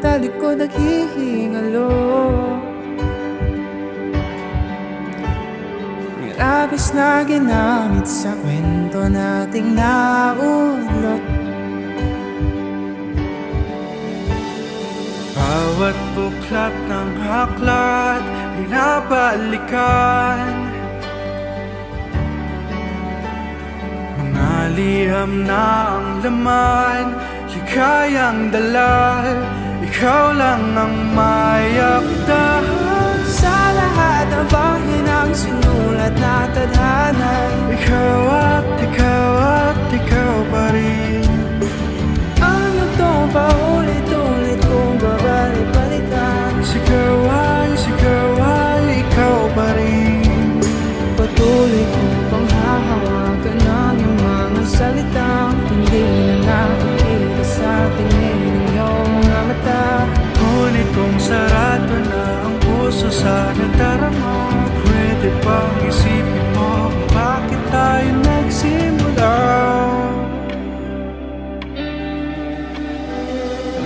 talikod naghihingalo. Ang labis na ginamit sa kwento nating naulot. Bawat buklat ng aklat binabalikan, mga liham na ang laman ligayang dala. Ikaw lang ang mayakda Sa lahat ng pahinang sinulat na tadhana, ikaw at ikaw at ikaw pa rin. ano to paulit-ulit kung babalik-balikan. Sigawan, sigawan, ikaw pa rin. Patuloy kong panghahawakan ng iyong mga salitang hindi na nakikita sa tingin ng iyong mga mata. Ngunit kung sarado na ang puso sa nadarama, pwede bang isipin mo kung bakit tayo nagsimula?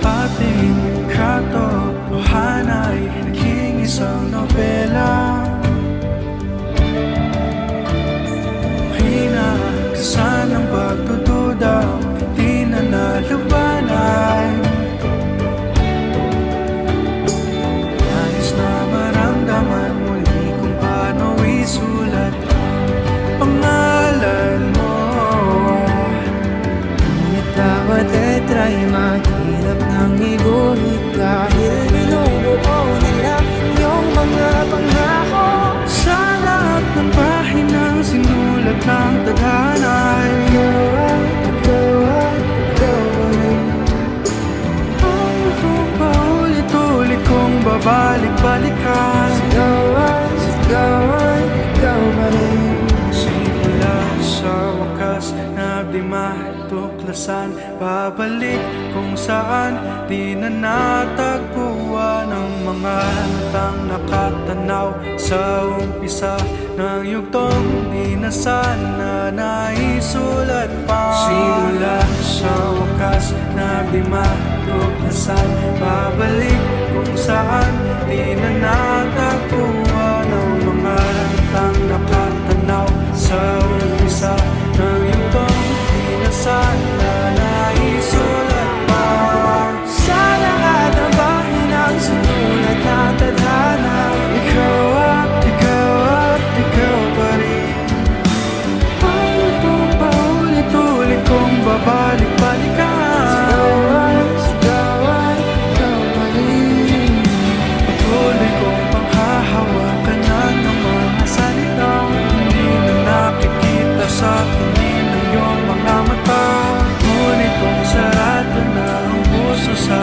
Ating katotohanan ay naging isang nobela. Hinakasan ng pagdududa, hindi na nalabanan. Nais na maramdaman muli kung paano isulat ang pangalan mo. Ngunit bawat letra ay mahirap nang iguhit dahil binubuo nila iyong mga pangako. Sa lahat ng pahinang sinulat ng tadhana, Ikaw at ikaw rin. ano to paulit-ulit kong babalik-balikan. Sigawan, ikaw pa rin. Simula sa wakas na di matuklasan, babalik kung saan di na natagpuan ang mga matang nakatanaw sa umpisa ng yugtong di na sana naisulat pa. Simula sa wakas na di matuklasan, babalik kung saan di na natagpuan ang mga matang nakatanaw sa umpisa ng yugtong di na sana naisulat pa. Sa lahat ng pahinang sinulat na tadhana, Ikaw at ikaw at ikaw pa rin. Ano to paulit-ulit kong babalik-balikan. sigawan, ikaw pa rin. Patuloy kong panghahawakan ng mga salitang hindi na nakikita sa tingin ng iyong mga mata. Ngunit kung sarado na ang puso sa